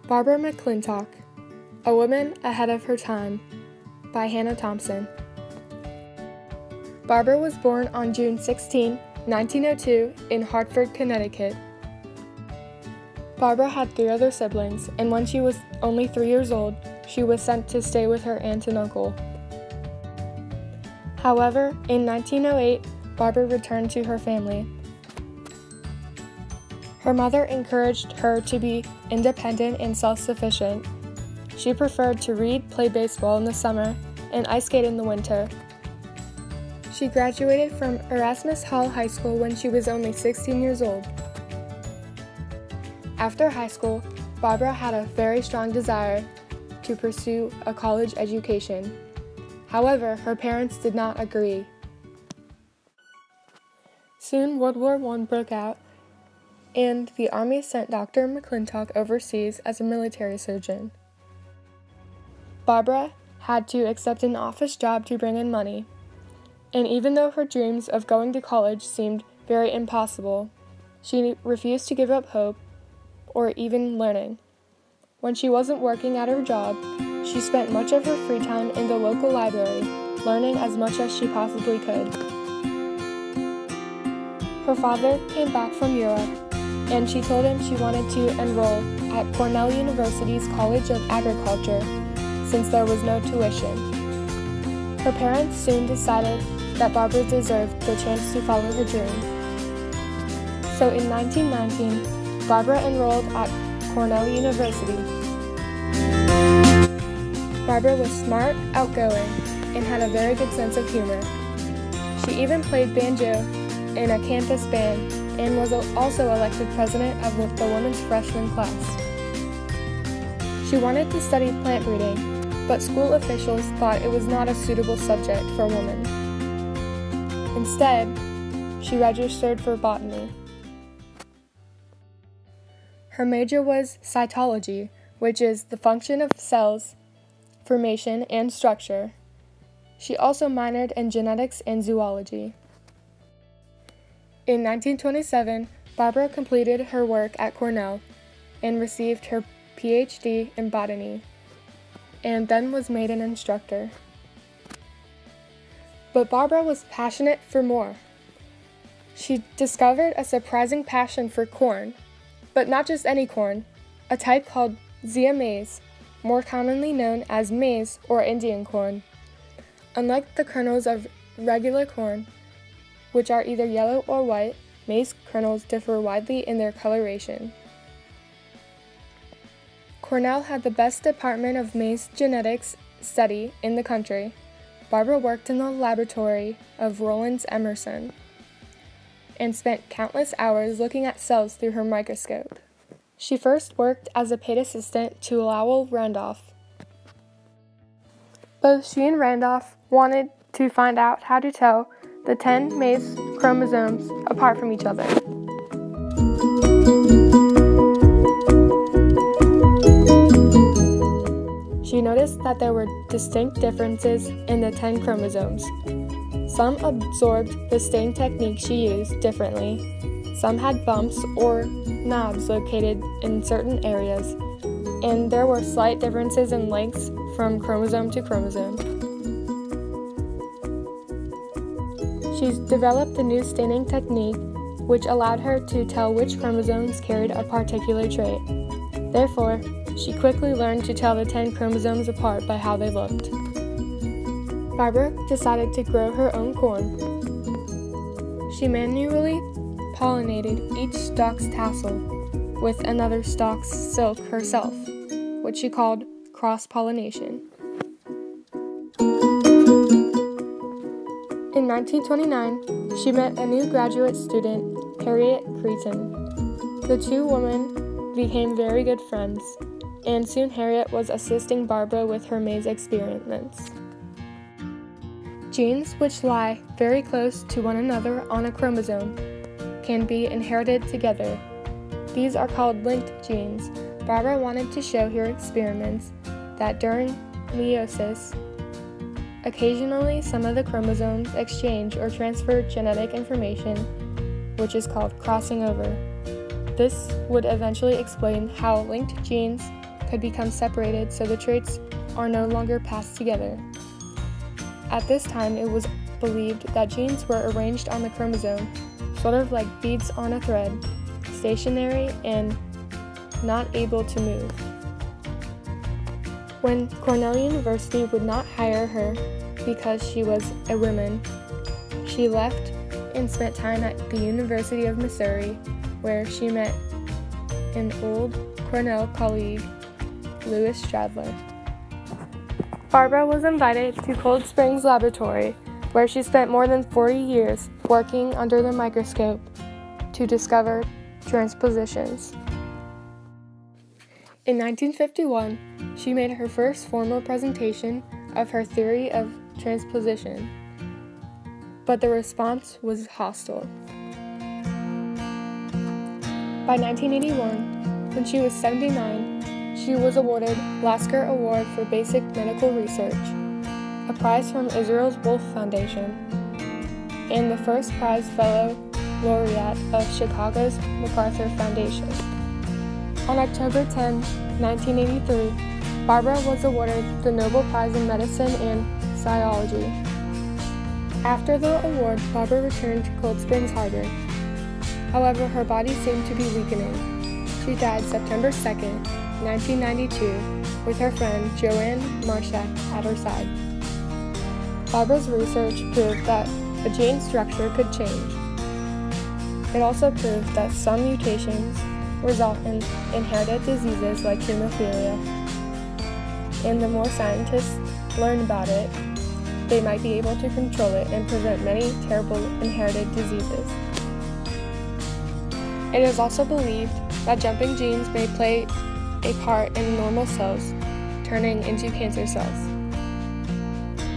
Barbara McClintock, A Woman Ahead of Her Time, by Hannah Thompson. Barbara was born on June 16, 1902, in Hartford, Connecticut. Barbara had 3 other siblings, and when she was only 3 years old, she was sent to stay with her aunt and uncle. However, in 1908, Barbara returned to her family. Her mother encouraged her to be independent and self-sufficient. She preferred to read, play baseball in the summer, and ice skate in the winter. She graduated from Erasmus Hall High School when she was only 16 years old. After high school, Barbara had a very strong desire to pursue a college education. However, her parents did not agree. Soon, World War I broke out, and the Army sent Dr. McClintock overseas as a military surgeon. Barbara had to accept an office job to bring in money, and even though her dreams of going to college seemed very impossible, she refused to give up hope or even learning. When she wasn't working at her job, she spent much of her free time in the local library, learning as much as she possibly could. Her father came back from Europe, and she told him she wanted to enroll at Cornell University's College of Agriculture, since there was no tuition. Her parents soon decided that Barbara deserved the chance to follow her dream. So in 1919, Barbara enrolled at Cornell University. Barbara was smart, outgoing, and had a very good sense of humor. She even played banjo in a campus band and was also elected president of the women's freshman class. She wanted to study plant breeding, but school officials thought it was not a suitable subject for a woman. Instead, she registered for botany. Her major was cytology, which is the function of cells, formation, and structure. She also minored in genetics and zoology. In 1927, Barbara completed her work at Cornell and received her PhD in botany, and then was made an instructor. But Barbara was passionate for more. She discovered a surprising passion for corn, but not just any corn, a type called Zea maize, more commonly known as maize or Indian corn. Unlike the kernels of regular corn, which are either yellow or white, maize kernels differ widely in their coloration. Cornell had the best department of maize genetics study in the country. Barbara worked in the laboratory of Rollins Emerson and spent countless hours looking at cells through her microscope. She first worked as a paid assistant to Lowell Randolph. Both she and Randolph wanted to find out how to tell the 10 maize chromosomes apart from each other. She noticed that there were distinct differences in the 10 chromosomes. Some absorbed the staining technique she used differently, some had bumps or knobs located in certain areas, and there were slight differences in lengths from chromosome to chromosome. She's developed a new staining technique which allowed her to tell which chromosomes carried a particular trait. Therefore, she quickly learned to tell the 10 chromosomes apart by how they looked. Barbara decided to grow her own corn. She manually pollinated each stalk's tassel with another stalk's silk herself, which she called cross-pollination. In 1929, she met a new graduate student, Harriet Cretan. The two women became very good friends, and soon Harriet was assisting Barbara with her maize experiments. Genes which lie very close to one another on a chromosome can be inherited together. These are called linked genes. Barbara wanted to show her experiments that during meiosis, occasionally some of the chromosomes exchange or transfer genetic information, which is called crossing over. This would eventually explain how linked genes could become separated so the traits are no longer passed together. At this time, it was believed that genes were arranged on the chromosome, sort of like beads on a thread, stationary and not able to move. When Cornell University would not hire her because she was a woman, she left and spent time at the University of Missouri, where she met an old Cornell colleague, Louis Stradler. Barbara was invited to Cold Springs Laboratory, where she spent more than 40 years working under the microscope to discover transpositions. In 1951, she made her first formal presentation of her theory of transposition, but the response was hostile. By 1981, when she was 79, she was awarded Lasker Award for Basic Medical Research, a prize from Israel's Wolf Foundation, and the first prize fellow laureate of Chicago's MacArthur Foundation. On October 10, 1983, Barbara was awarded the Nobel Prize in Medicine and Physiology. After the award, Barbara returned to Cold Springs Harbor. However, her body seemed to be weakening. She died September 2, 1992, with her friend Joanne Marshak at her side. Barbara's research proved that a gene structure could change. It also proved that some mutations result in inherited diseases like hemophilia, and the more scientists learn about it, they might be able to control it and prevent many terrible inherited diseases. It is also believed that jumping genes may play a part in normal cells turning into cancer cells.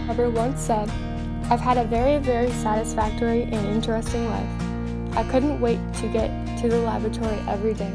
Barbara once said, "I've had a very, very satisfactory and interesting life. I couldn't wait to get to the laboratory every day."